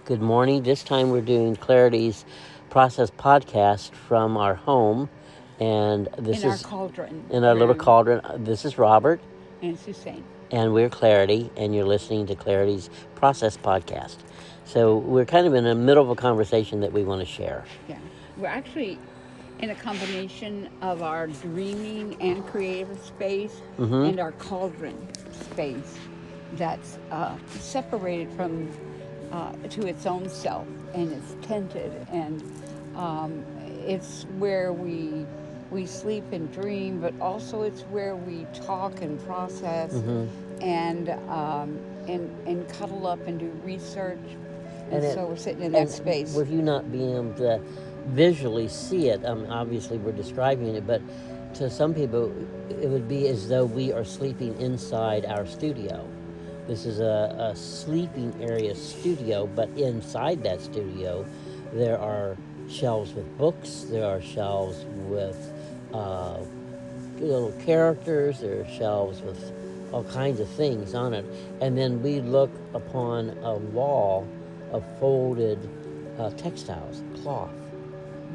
Good morning. This time we're doing Clarity's Process podcast from our home. And this in our is cauldron. in our little cauldron. This is Robert, And Suzanne. and we're Clarity, and you're listening to Clarity's Process podcast. So we're kind of in the middle of a conversation that we want to share. Yeah. We're actually in a combination of our dreaming and creative space and our cauldron space that's separated from to its own self, and it's tinted, and it's where we sleep and dream, but also it's where we talk and process and cuddle up and do research. And so we're sitting in that space. With you not being able to visually see it, obviously we're describing it, but to some people it would be as though we are sleeping inside our studio. This is a sleeping area studio, but inside that studio there are shelves with books, there are shelves with little characters, there are shelves with all kinds of things on it. And then we look upon a wall of folded textiles, cloth.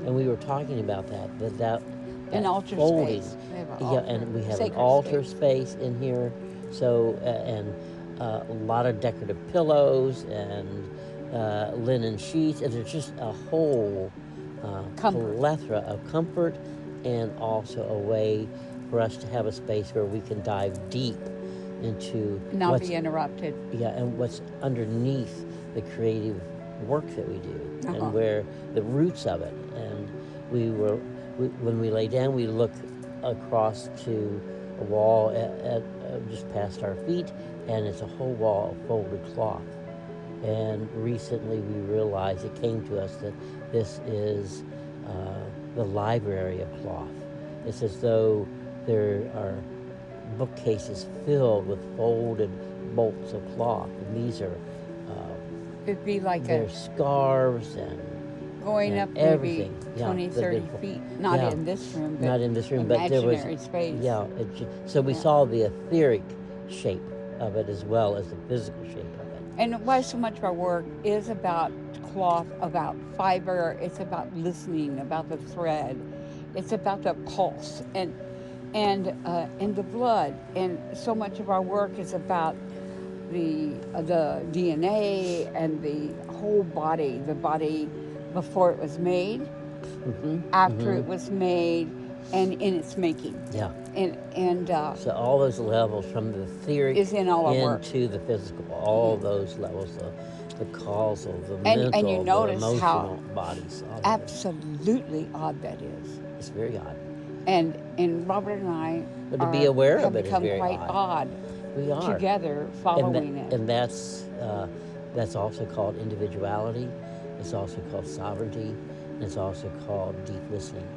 And we were talking about that an altar folding. Space. And we have an altar space in here. So, and a lot of decorative pillows and linen sheets. And there's just a whole plethora of comfort, and also a way for us to have a space where we can dive deep into not be interrupted. Yeah, and what's underneath the creative work that we do, and where the roots of it. And when we lay down, we look across to a wall at just past our feet, and it's a whole wall of folded cloth. And recently we realized, it came to us, that this is the library of cloth. It's as though there are bookcases filled with folded bolts of cloth, and these are it'd be like they're scarves and going up everything. Maybe 20, 30 feet. Not in this room, but not in this room, but there was space. Yeah, so we saw the etheric shape of it as well as the physical shape of it. And why so much of our work is about cloth, about fiber. It's about listening, about the thread. It's about the pulse and the blood. And so much of our work is about the DNA and the whole body, the body before it was made, after it was made, and in its making. Yeah. And so all those levels, from the etheric is in all our work, into the physical, all those levels, the causal, the mental, and you notice the emotional how bodies. Absolutely odd that is. It's very odd. And Robert and I but to be aware of it is become very quite odd. We are together following it. And that's also called individuality. It's also called sovereignty. And it's also called deep listening.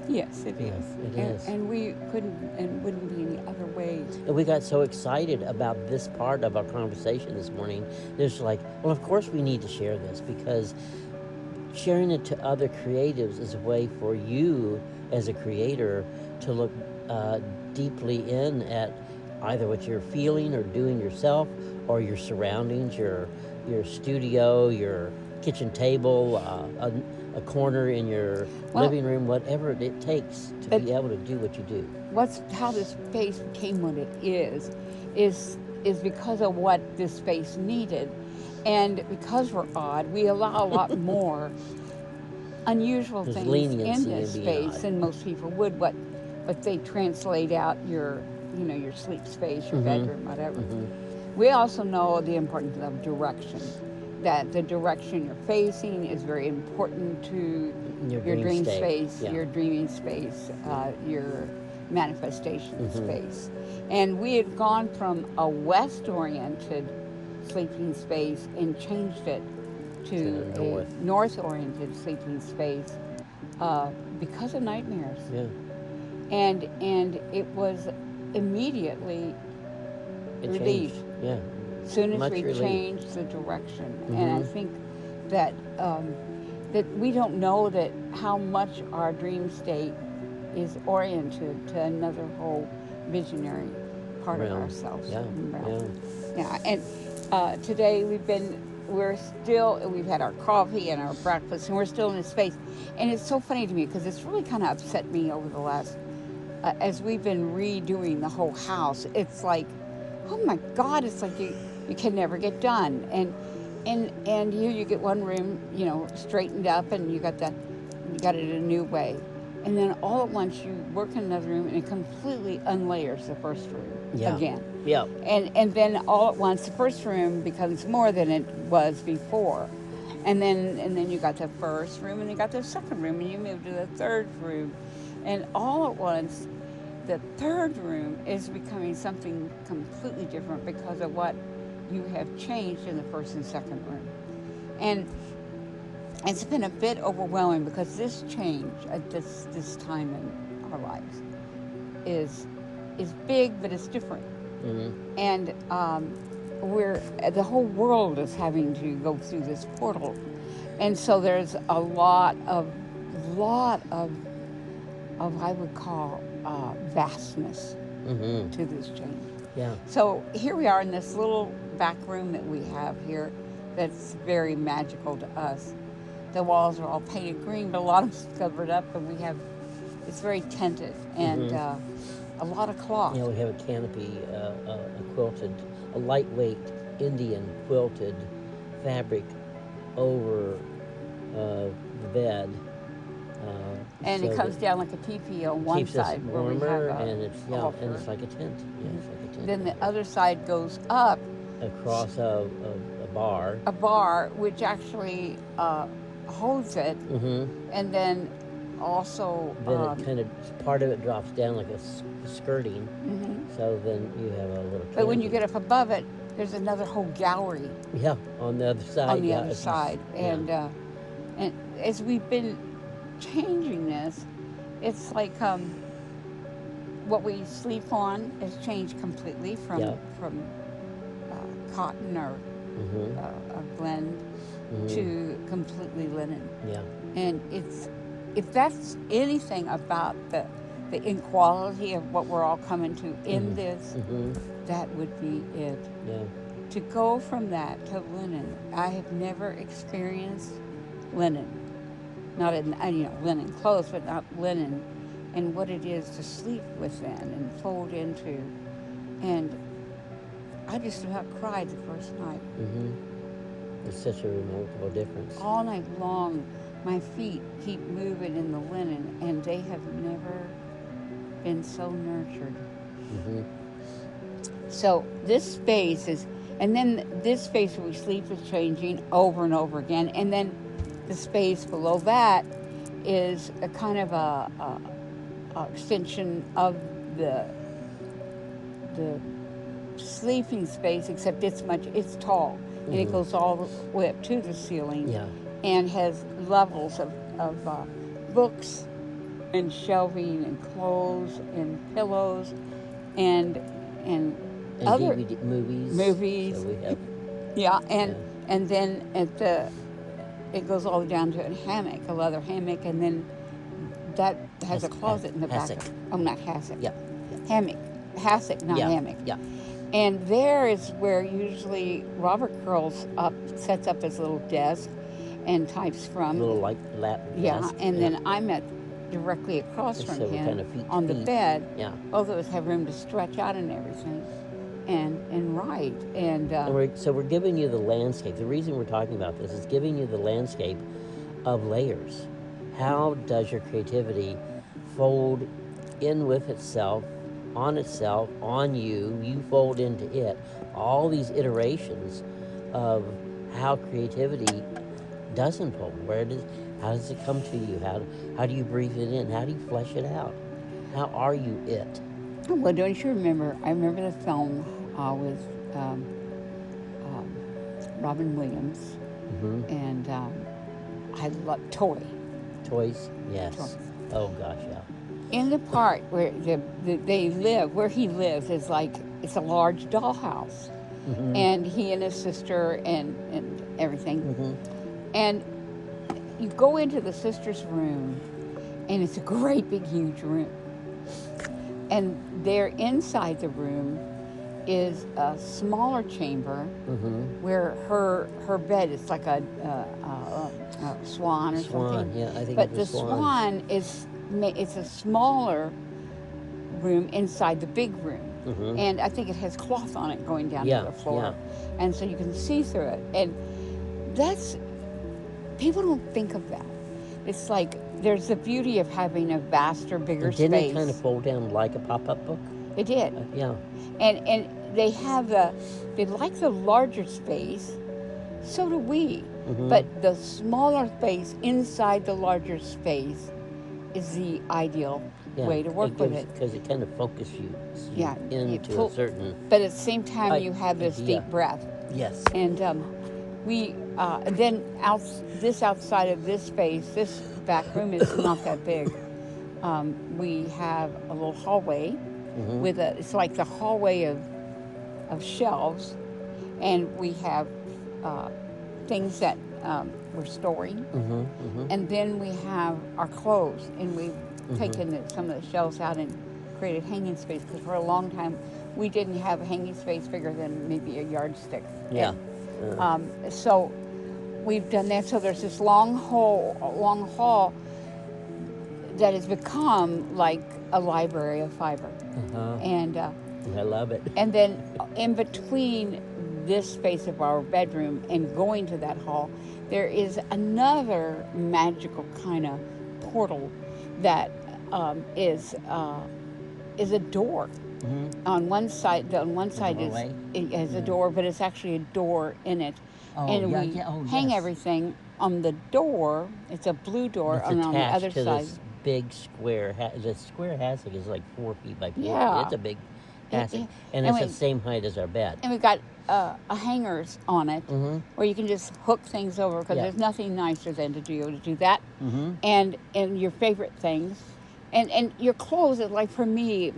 Yes, it is. It is. And we couldn't and wouldn't be any other way. And we got so excited about this part of our conversation this morning. It's like, well, of course we need to share this, because sharing it to other creatives is a way for you as a creator to look deeply in at either what you're feeling or doing yourself, or your surroundings, your studio, your kitchen table, a corner in your living room, whatever it takes to be able to do what you do. How this space became what it is because of what this space needed. And because we're odd, we allow a lot more unusual things in this space than most people would. But they translate out your sleep space, your bedroom, whatever. We also know the importance of direction. That the direction you're facing is very important to your dream space, your dreaming space, your manifestation space. And we had gone from a west-oriented sleeping space and changed it to a north-oriented sleeping space because of nightmares. Yeah. And it was immediately relief. Yeah. As soon as Much we relief. changed the direction. And I think that that we don't know that how much our dream state is oriented to another whole visionary part of ourselves. Yeah. And today we've been we've had our coffee and our breakfast, and we're still in this space. And it's so funny to me because it's really kind of upset me over the last, as we've been redoing the whole house. It's like, oh my God, it's like you can never get done. And here you get one room, straightened up, and you got it a new way. And then all at once you work in another room and it completely unlayers the first room again. Yeah. And then all at once the first room becomes more than it was before. And then you got the first room and you got the second room and you move to the third room. And all at once the third room is becoming something completely different because of what you have changed in the first and second room. And it's been a bit overwhelming because this change at this time in our lives is big, but it's different. Mm-hmm. And the whole world is having to go through this portal, and so there's a lot of I would call vastness to this change. Yeah. So here we are in this little back room that we have here that's very magical to us. The walls are all painted green, but a lot of it's covered up, and it's very tinted and a lot of cloth. We have a canopy, a quilted, a lightweight Indian quilted fabric over the bed. And so it comes down like a teepee on one keeps side us where we warmer, have and it's like a tent. Yeah, it's like a tent. Then the other side goes up across a bar. A bar, which actually holds it, and then also then it kind of part of it drops down like a skirting. So then you have a little. But when you get up above it, there's another whole gallery. Yeah, on the other side. On the other side, and as we've been changing this, it's like what we sleep on has changed completely from cotton or a blend to completely linen. Yeah. And if that's anything about the inequality of what we're all coming to in this, that would be it. Yeah. To go from that to linen, I have never experienced linen. Not in linen clothes, but not linen, and what it is to sleep within and fold into. And I just about cried the first night. It's such a remarkable difference. All night long, my feet keep moving in the linen, and they have never been so nurtured. So this space and then this space where we sleep is changing over and over again, and then the space below that is a kind of a extension of the sleeping space, except it's tall, and it goes all the way up to the ceiling, and has levels of books and shelving and clothes and pillows and other DVD, movies. So we have, and then it goes all the way down to a hammock, a leather hammock, and then that has a closet in the back. Not hassock. Hammock. Hassock, not hammock. Yeah. And there is where usually Robert sets up his little desk and types from. Little like lap desk. And then I'm directly across from him kind of on the bed. Yeah. Both of us have room to stretch out and everything. And write. And we're giving you the landscape. The reason we're talking about this is giving you the landscape of layers. How does your creativity fold in with itself, on you, you fold into it. All these iterations of how creativity does unfold. How does it come to you? How do you breathe it in? How do you flesh it out? How are you it? Well, don't you remember? I remember the film with Robin Williams, and I love Toys, yes. Toys. Oh gosh, yeah. In the part where they live, where he lives, is like it's a large dollhouse, and he and his sister and everything, and you go into the sister's room, and it's a great big huge room, and there inside the room is a smaller chamber Mm-hmm. where her bed is like a swan or Swan. something. Yeah, I think it But was the swan. swan it's a smaller room inside the big room. Mm-hmm. And I think it has cloth on it going down to Yeah. the Yeah. floor. And so you can see through it. And that's, people don't think of that. It's like there's the beauty of having a vaster, bigger And didn't it kind of space. fold down like a pop-up book? It did. Yeah. And they like the larger space. So do we. Mm-hmm. But the smaller space inside the larger space is the ideal Yeah. way to work with it. Because it kind of focuses you Yeah, you into pull, a certain but at the same time you have this idea. deep breath. Yes. And we then outside of this space, this back room is not that big. We have a little hallway Mm-hmm. with it's like the hallway of shelves, and we have things that we're storing. Mm-hmm. Mm-hmm. And then we have our clothes, and we've Mm-hmm. taken some of the shelves out and created hanging space, because for a long time we didn't have a hanging space bigger than maybe a yardstick. Yeah. So we've done that. So there's this long hall that has become like a library of fiber. Uh-huh. And I love it. and then in between this space of our bedroom and going to that hall, there is another magical kind of portal that is a door. Mm-hmm. On one side doorway? it has a door, but it's actually a door in it. Oh, And yeah, we yeah. Oh, hang yes. everything on the door. It's a blue door, It's and on the attached other to side. this big square. The square hassock is like 4 feet by 4 Yeah. feet. It's a big hassock, yeah. and And it's we- the same height as our bed. And we've got a hangers on it Mm-hmm. where you can just hook things over, because Yeah. there's nothing nicer than to be able to do that. Mm-hmm. And your favorite things, and your clothes. Like for me,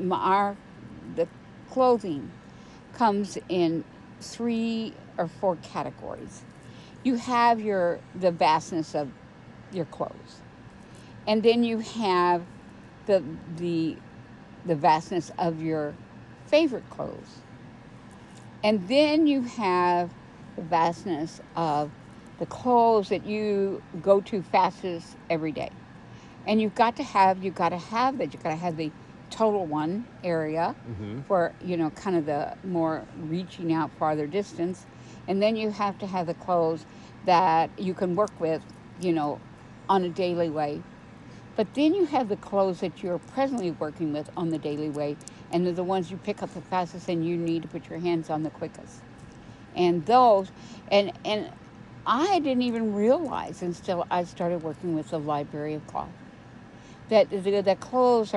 the clothing comes in 3 or 4 categories. You have the vastness of your clothes, and then you have the vastness of your favorite clothes, and then you have the vastness of the clothes that you go to fastest every day. And you've got to have that. You've got to have the total one area Mm-hmm. for, kind of the more reaching out farther distance. And then you have to have the clothes that you can work with, on a daily way. But then you have the clothes that you're presently working with on the daily way, and they're the ones you pick up the fastest and you need to put your hands on the quickest. And those, and I didn't even realize until I started working with the Library of Cloth that the clothes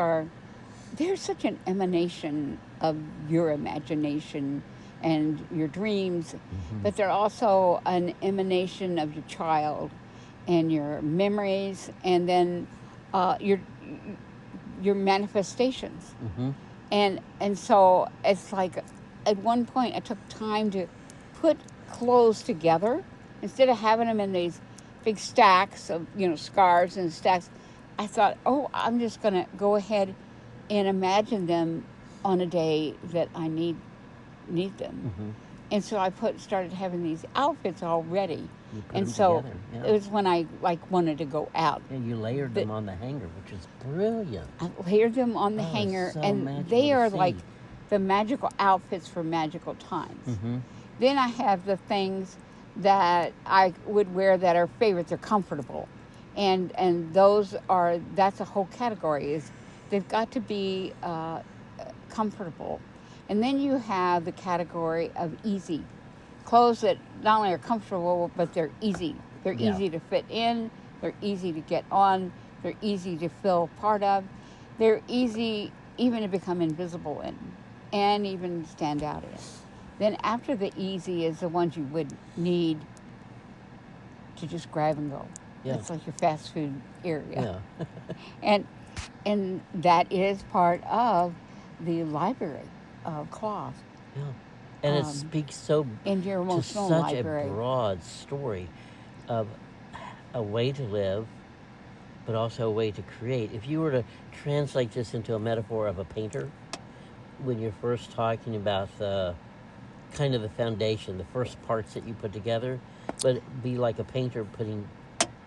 they're such an emanation of your imagination and your dreams, but they're also an emanation of your child and your memories, and then your manifestations. Mm-hmm. And so it's like, at one point I took time to put clothes together instead of having them in these big stacks of scarves and stacks. I thought, I'm just going to go ahead and imagine them on a day that I need them. Mm-hmm. And so I started having these outfits all ready. You put And them so together. Yeah. it was when I wanted to go out. And you layered them on the hanger, which is brilliant. I layered them on the Oh, it's hanger, so and magical they to are see. like the magical outfits for magical times. Mm-hmm. Then I have the things that I would wear that are favorites, are comfortable. And that's a whole category, is they've got to be comfortable. And then you have the category of easy. Clothes that not only are comfortable, but they're easy. They're Yeah. easy to fit in, they're easy to get on, they're easy to feel part of, they're easy even to become invisible in, and even stand out in. Then after the easy is the ones you would need to just grab and go. Yeah. It's like your fast food area. Yeah. And that is part of the Library of Cloth. Yeah. And it speaks so in your to emotional such library. a broad story of a way to live, but also a way to create. If you were to translate this into a metaphor of a painter, when you're first talking about the kind of the foundation, the first parts that you put together, but be like a painter putting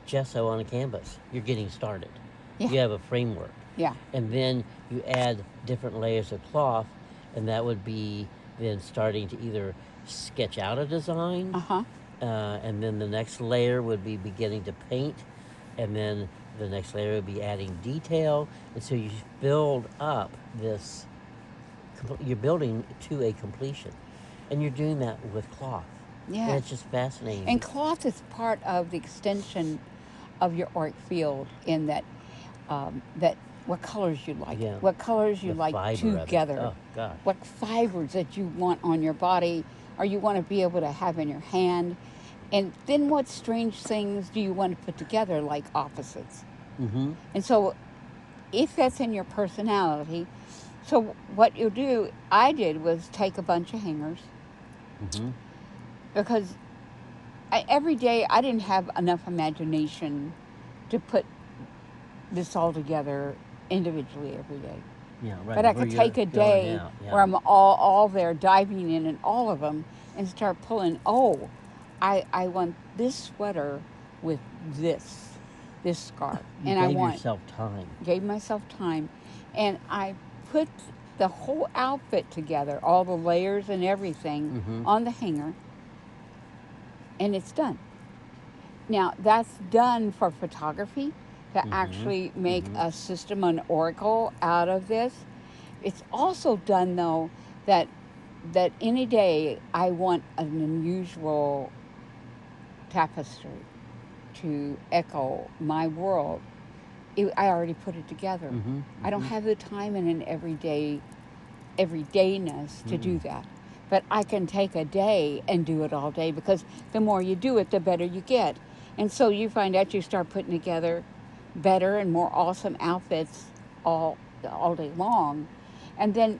gesso on a canvas. You're getting started. Yeah. You have a framework. Yeah. And then you add different layers of cloth, and that would be then starting to either sketch out a design, Uh-huh. and then the next layer would be beginning to paint, and then the next layer would be adding detail, and so you build up this. You're building to a completion, and you're doing that with cloth. Yeah. And it's just fascinating. And cloth is part of the extension of your art field in that that what colors you like, Yeah. what colors you The like fiber of it. together, Oh gosh. what fibers that you want on your body or you want to be able to have in your hand. And then what strange things do you want to put together like opposites? Mm-hmm. And so if that's in your personality, so what you do, I did was take a bunch of hangers Mm-hmm. because every day I didn't have enough imagination to put this all together individually every day. Yeah, right. But I where could you're take a going day out, yeah. where I'm all there diving in all of them and start pulling, oh, I want this sweater with this scarf. You And I gave want yourself time. gave myself time and I put the whole outfit together, all the layers and everything Mhm. on the hanger, and it's done. Now, that's done for photography to actually make a system, an oracle out of this. It's also done, though, that any day I want an unusual tapestry to echo my world. I already put it together. Mhm. I don't have the time in an everydayness to do that. But I can take a day and do it all day because the more you do it, the better you get. And so you find out you start putting together better and more awesome outfits all day long. And then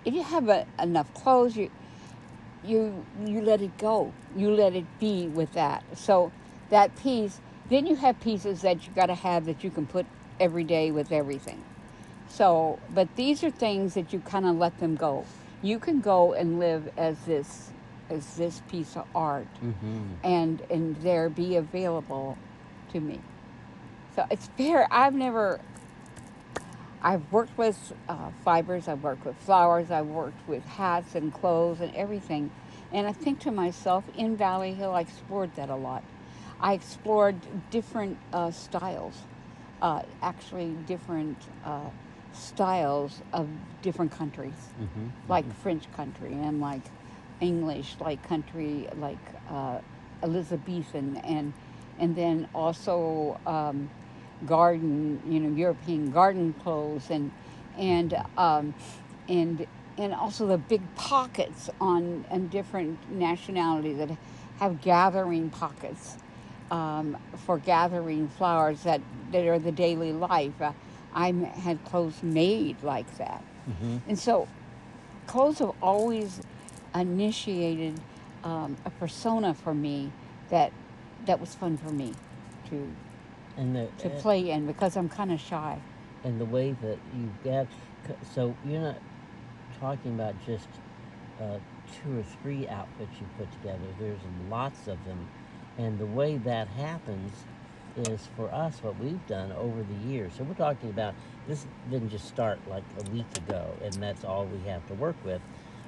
if you have enough clothes, you let it go. You let it be with that. So that piece, then you have pieces that you got to have that you can put every day with everything. So, but these are things that you kind of let them go. You can go and live as this piece of art, and there be available to me. So it's fair. I've worked with fibers. I've worked with flowers. I've worked with hats and clothes and everything. And I think to myself, in Valley Hill, I explored that a lot. I explored different styles, actually different styles of different countries, like French country and like English, like country, like Elizabethan, and then also garden, European garden clothes, and also the big pockets on different nationalities that have gathering pockets for gathering flowers that are the daily life. I had clothes made like that. And so clothes have always initiated a persona for me that was fun for me to play in because I'm kind of shy. And the way that you get, so you're not talking about just 2 or 3 outfits you put together. There's lots of them. And the way that happens is for us what we've done over the years. So we're talking about, this didn't just start like a week ago and that's all we have to work with.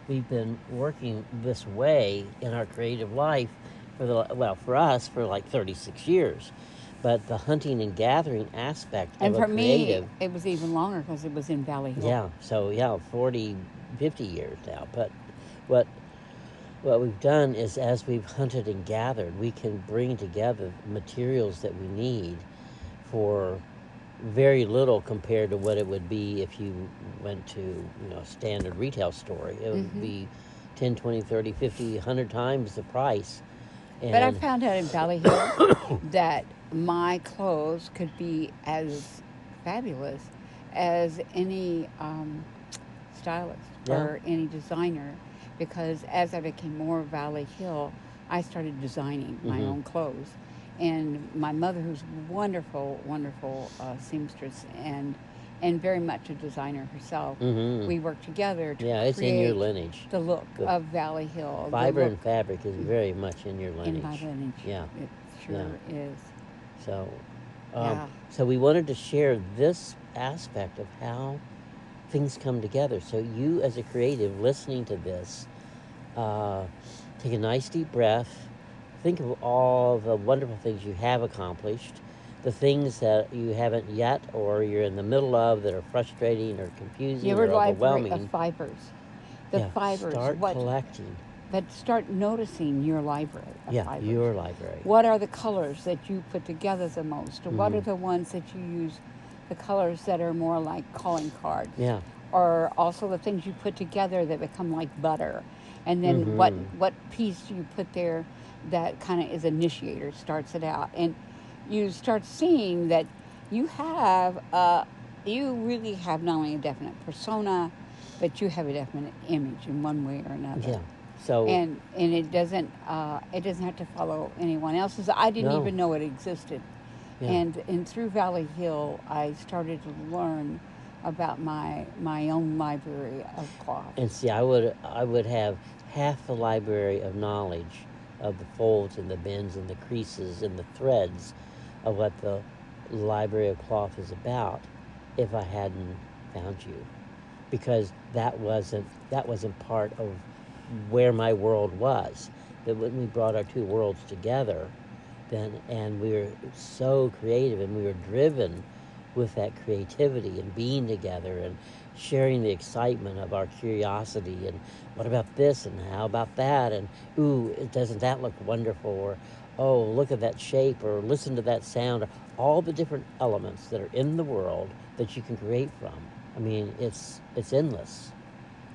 We've been working this way in our creative life for us for like 36 years. But the hunting and gathering aspect And of for a creative, me, it was even longer because it was in Valley Hill. yeah, so 40, 50 years now. But what we've done is, as we've hunted and gathered, we can bring together materials that we need for very little compared to what it would be if you went to a standard retail store. It would be 10, 20, 30, 50, 100 times the price. And But I found out in Valley Hill that my clothes could be as fabulous as any stylist or any designer, because as I became more Valley Hill, I started designing my own clothes. And my mother, who's wonderful, wonderful seamstress, and and very much a designer herself. Mm-hmm. We worked together to Yeah, it's in your create lineage. the look The of Valley Hill, the fiber look and fabric is very much in your in my lineage. lineage. Yeah, It yeah. sure is. So, Yeah. so we wanted to share this aspect of how things come together. So you, as a creative, listening to this, uh, take a nice deep breath. Think of all the wonderful things you have accomplished, the things that you haven't yet, or you're in the middle of that are frustrating or confusing Your or library of overwhelming. fibers. The Yeah, fibers, start what, collecting. but start noticing your library of Yeah, fibers. your library. What are the colors that you put together the most? Or what are Mhm. the ones that you use, the colors that are more like calling cards? Yeah. Or also the things you put together that become like butter. And then Mhm. what piece do you put there that kind of is initiator, starts it out. And you start seeing that you have, you really have not only a definite persona, but you have a definite image in one way or another. Yeah. So And it doesn't have to follow anyone else's. I didn't no. even know it existed. Yeah. And through Valley Hill, I started to learn about my own library of cloth. And see, I would have half the library of knowledge of the folds and the bends and the creases and the threads of what the library of cloth is about if I hadn't found you, because that wasn't part of where my world was. That when we brought our two worlds together, then and we were so creative and we were driven with that creativity and being together and sharing the excitement of our curiosity and what about this and how about that and ooh, doesn't that look wonderful, or oh, look at that shape, or listen to that sound, or all the different elements that are in the world that you can create from. I mean, it's endless.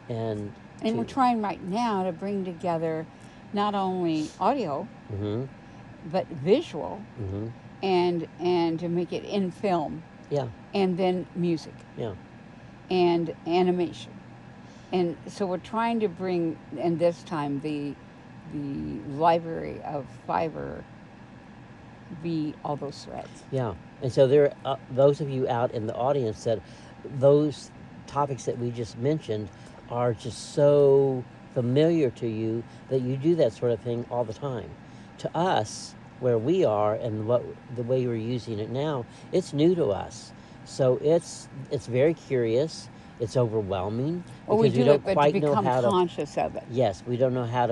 And And we're to trying right now to bring together not only audio mm-hmm, but visual, mm-hmm, and to make it in film, yeah, and then music yeah, and animation. And so we're trying to bring, and this time the library of fiber be all those threads. yeah. And so there are those of you out in the audience that those topics that we just mentioned are just so familiar to you that you do that sort of thing all the time. To us, where we are and what the way we're using it now, it's new to us. So it's very curious. It's overwhelming Well, we because we do it, don't but to quite know become how to. conscious of it. Yes, we don't know how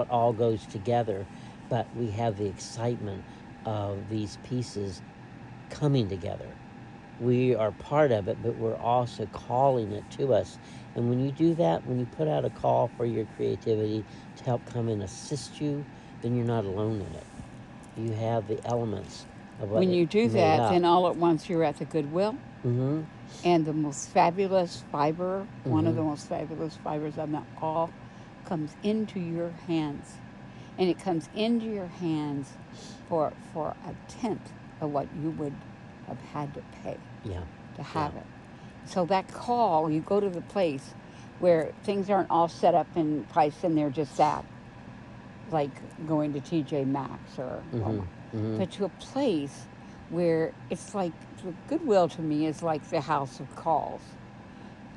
it all goes together, but we have the excitement of these pieces coming together. We are part of it, but we're also calling it to us. And when you do that, when you put out a call for your creativity to help come and assist you, then you're not alone in it. You have the elements of what When it you do made that, up. then all at once you're at the Goodwill, Mm-hmm. and the most fabulous fiber, one of Mm-hmm. the most fabulous fibers of them all, comes into your hands. And it comes into your hands for a tenth of what you would have had to pay Yeah. to have it. So that call, you go to the place where things aren't all set up and priced and they're just that, like going to TJ Maxx or Mm-hmm. Walmart, Mm-hmm. but to a place where it's like, the Goodwill to me is like the house of calls.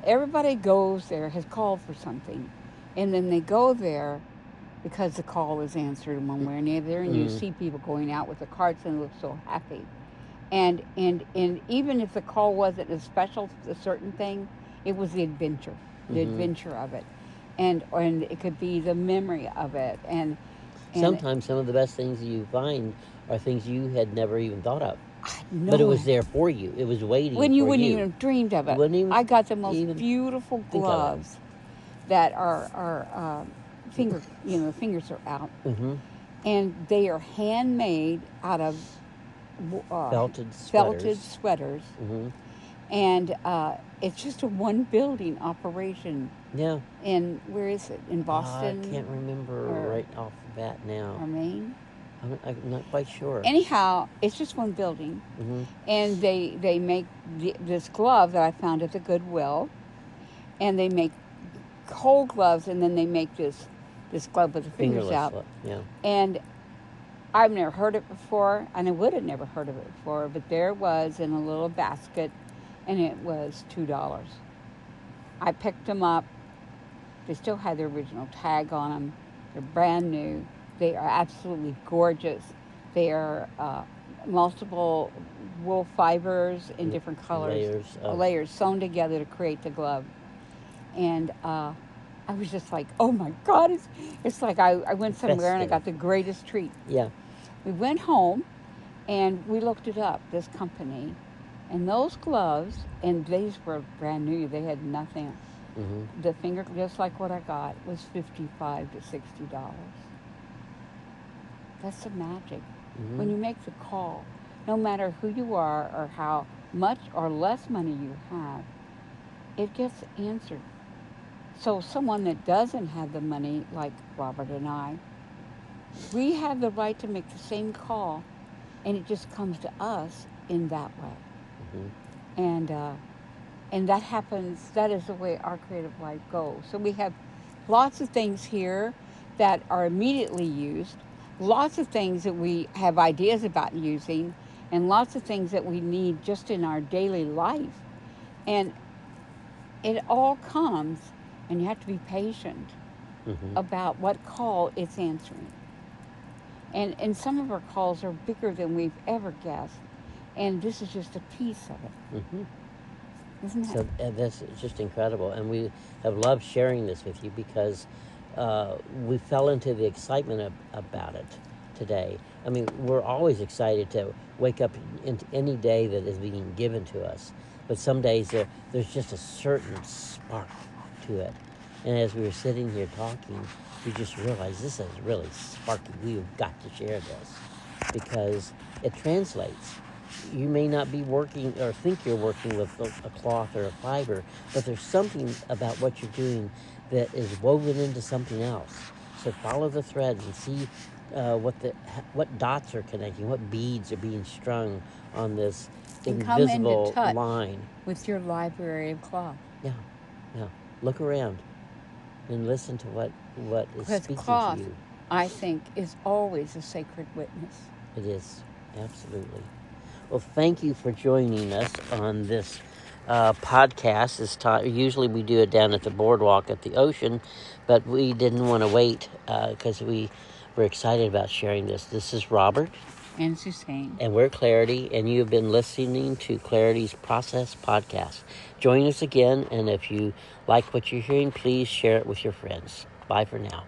Everybody goes there, has called for something, and then they go there because the call is answered in one way or another, and you Mm-hmm. see people going out with their carts and look so happy. And even if the call wasn't a special, a certain thing, it was the Mm-hmm. adventure of it, and it could be the memory of it, and Sometimes some of the best things you find are things you had never even thought of, I but it know was it. there for you. It was waiting When you for wouldn't you. even have dreamed of You it. wouldn't I got the most even beautiful think of it. gloves that are finger, the fingers are out, Mm-hmm. and they are handmade out of Felted felted sweaters. sweaters, Mm-hmm. and it's just a one building operation. Yeah. In, where is it? In I Boston can't remember or, right off the bat now. or Maine? I'm not quite sure. Anyhow, it's just one building, Mm-hmm. and they make this glove that I found at the Goodwill, and they make whole gloves, and then they make this glove with the fingers Fingerless. out. Yeah. And I've never heard it before, and I would have never heard of it before, but there it was in a little basket, and it was $2. I picked them up. They still had the original tag on them. They're brand new. They are absolutely gorgeous. They are multiple wool fibers in different colors, layers sewn together to create the glove. And I was just like, oh my God, it's like I went somewhere and I got the greatest treat. Yeah. We went home and we looked it up, this company, and those gloves, and these were brand new. They had nothing. Mm-hmm. The finger, just like what I got, was $55 to $60. That's the magic. Mm-hmm. When you make the call, no matter who you are or how much or less money you have, it gets answered. So someone that doesn't have the money, like Robert and I, we have the right to make the same call, and it just comes to us in that way. Mm-hmm. And that happens. That is the way our creative life goes. So we have lots of things here that are immediately used, lots of things that we have ideas about using, and lots of things that we need just in our daily life. And it all comes, and you have to be patient about what call it's answering. And some of our calls are bigger than we've ever guessed, and this is just a piece of it. Mm-hmm. Isn't So that's just incredible, and we have loved sharing this with you because we fell into the excitement about it today. I mean, we're always excited to wake up into any day that is being given to us, but some days there's just a certain spark to it. And as we were sitting here talking, we just realized this is really sparky. We've got to share this because it translates. You may not be working or think you're working with a cloth or a fiber, but there's something about what you're doing that is woven into something else. So follow the threads and see what dots are connecting, what beads are being strung on this invisible come into touch line with your library of cloth. Yeah. Look around and listen to what is speaking cloth, to you. I think, is always a sacred witness. It is, absolutely. Well, thank you for joining us on this podcast. Usually we do it down at the boardwalk at the ocean, but we didn't want to wait because we were excited about sharing this. This is Robert. And Suzanne. And we're Clarity, and you have been listening to Clarity's Process Podcast. Join us again, and if you like what you're hearing, please share it with your friends. Bye for now.